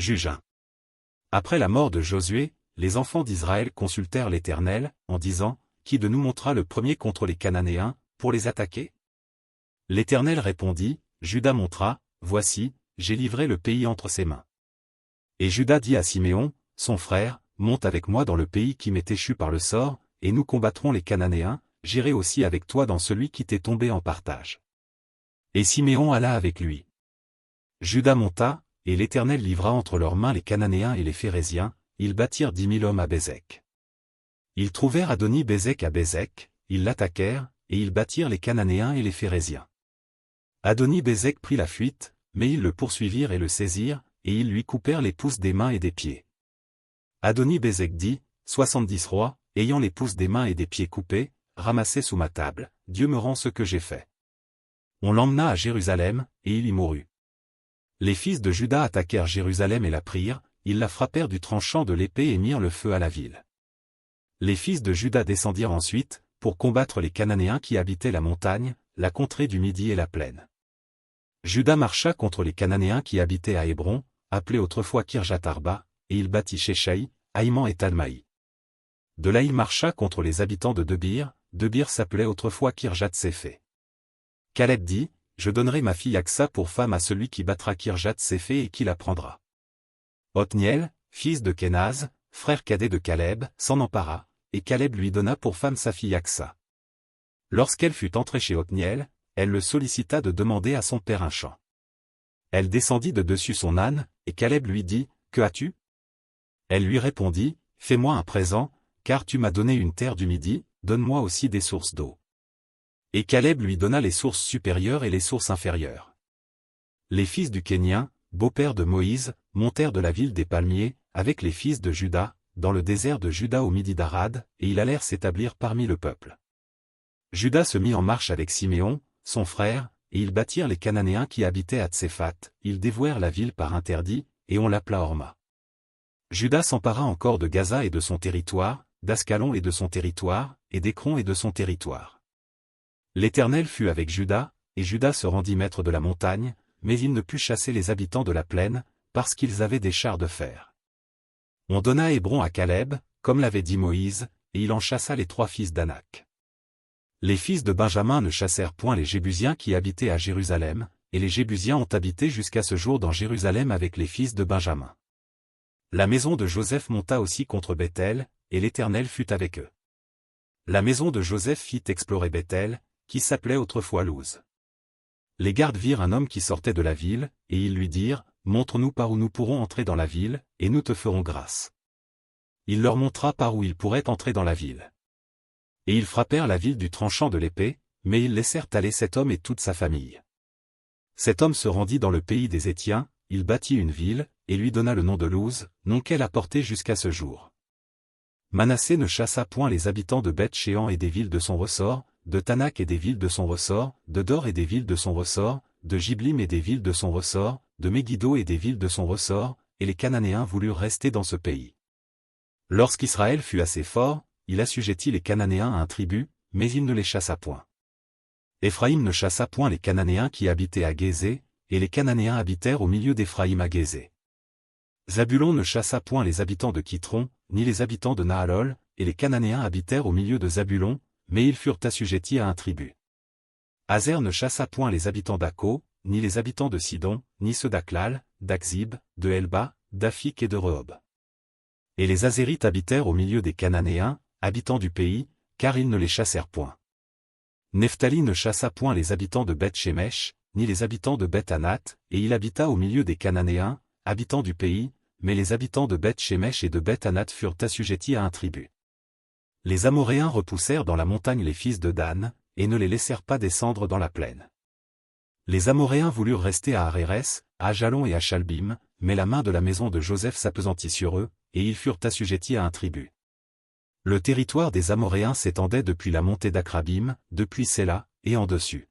Jugin. Après la mort de Josué, les enfants d'Israël consultèrent l'Éternel, en disant, « Qui de nous montera le premier contre les Cananéens, pour les attaquer ?» L'Éternel répondit, « Juda montra, voici, j'ai livré le pays entre ses mains. » Et Juda dit à Siméon, son frère, « Monte avec moi dans le pays qui m'est échu par le sort, et nous combattrons les Cananéens, j'irai aussi avec toi dans celui qui t'est tombé en partage. » Et Siméon alla avec lui. Juda monta, et l'Éternel livra entre leurs mains les Cananéens et les Phéréziens, ils battirent 10 000 hommes à Bézek. Ils trouvèrent Adoni-Bézek à Bézek, ils l'attaquèrent, et ils battirent les Cananéens et les Phéréziens. Adoni-Bézek prit la fuite, mais ils le poursuivirent et le saisirent, et ils lui coupèrent les pouces des mains et des pieds. Adoni-Bézek dit, 70 rois, ayant les pouces des mains et des pieds coupés, ramassés sous ma table, Dieu me rend ce que j'ai fait. On l'emmena à Jérusalem, et il y mourut. Les fils de Juda attaquèrent Jérusalem et la prirent, ils la frappèrent du tranchant de l'épée et mirent le feu à la ville. Les fils de Juda descendirent ensuite, pour combattre les Cananéens qui habitaient la montagne, la contrée du Midi et la plaine. Juda marcha contre les Cananéens qui habitaient à Hébron, appelé autrefois Kirjat-Arba, et il battit Sheshaï, Aïman et Talmaï. De là il marcha contre les habitants de Debir s'appelait autrefois Kirjat-Séphé. Caleb dit, je donnerai ma fille Aksa pour femme à celui qui battra Kirjat-Séphé et qui la prendra. Othniel, fils de Kénaz, frère cadet de Caleb, s'en empara, et Caleb lui donna pour femme sa fille Aksa. Lorsqu'elle fut entrée chez Othniel, elle le sollicita de demander à son père un champ. Elle descendit de dessus son âne, et Caleb lui dit, que as-tu? Elle lui répondit, fais-moi un présent, car tu m'as donné une terre du Midi, donne-moi aussi des sources d'eau. Et Caleb lui donna les sources supérieures et les sources inférieures. Les fils du Kénien, beau-père de Moïse, montèrent de la ville des palmiers, avec les fils de Juda, dans le désert de Juda au midi d'Arad, et ils allèrent s'établir parmi le peuple. Juda se mit en marche avec Siméon, son frère, et ils battirent les Cananéens qui habitaient à Tséphat, ils dévouèrent la ville par interdit, et on l'appela Horma. Juda s'empara encore de Gaza et de son territoire, d'Ascalon et de son territoire, et d'Écron et de son territoire. L'Éternel fut avec Juda, et Juda se rendit maître de la montagne, mais il ne put chasser les habitants de la plaine, parce qu'ils avaient des chars de fer. On donna Hébron à Caleb, comme l'avait dit Moïse, et il en chassa les 3 fils d'Anak. Les fils de Benjamin ne chassèrent point les Jébusiens qui habitaient à Jérusalem, et les Jébusiens ont habité jusqu'à ce jour dans Jérusalem avec les fils de Benjamin. La maison de Joseph monta aussi contre Béthel, et l'Éternel fut avec eux. La maison de Joseph fit explorer Béthel, qui s'appelait autrefois Luz. Les gardes virent un homme qui sortait de la ville, et ils lui dirent, « Montre-nous par où nous pourrons entrer dans la ville, et nous te ferons grâce. » Il leur montra par où ils pourraient entrer dans la ville. Et ils frappèrent la ville du tranchant de l'épée, mais ils laissèrent aller cet homme et toute sa famille. Cet homme se rendit dans le pays des Étiens, il bâtit une ville, et lui donna le nom de Luz, nom qu'elle a porté jusqu'à ce jour. Manassé ne chassa point les habitants de Beth-Shéan et des villes de son ressort, de Tanak et des villes de son ressort, de Dor et des villes de son ressort, de Jiblim et des villes de son ressort, de Megiddo et des villes de son ressort, et les Cananéens voulurent rester dans ce pays. Lorsqu'Israël fut assez fort, il assujettit les Cananéens à un tribut, mais il ne les chassa point. Éphraïm ne chassa point les Cananéens qui habitaient à Gézé, et les Cananéens habitèrent au milieu d'Éphraïm à Gézé. Zabulon ne chassa point les habitants de Kitron, ni les habitants de Nahalol, et les Cananéens habitèrent au milieu de Zabulon, mais ils furent assujettis à un tribut. Azer ne chassa point les habitants d'Akko, ni les habitants de Sidon, ni ceux d'Aklal, d'Akzib, de Elba, d'Afik et de Rehob. Et les Azérites habitèrent au milieu des Cananéens, habitants du pays, car ils ne les chassèrent point. Nephtali ne chassa point les habitants de Beth-Shemesh, ni les habitants de Beth-Anath, et il habita au milieu des Cananéens, habitants du pays, mais les habitants de Beth-Shemesh et de Beth-Anath furent assujettis à un tribut. Les Amoréens repoussèrent dans la montagne les fils de Dan, et ne les laissèrent pas descendre dans la plaine. Les Amoréens voulurent rester à Arérès, à Ajalon et à Chalbim, mais la main de la maison de Joseph s'appesantit sur eux, et ils furent assujettis à un tribut. Le territoire des Amoréens s'étendait depuis la montée d'Akrabim, depuis Séla, et en dessus.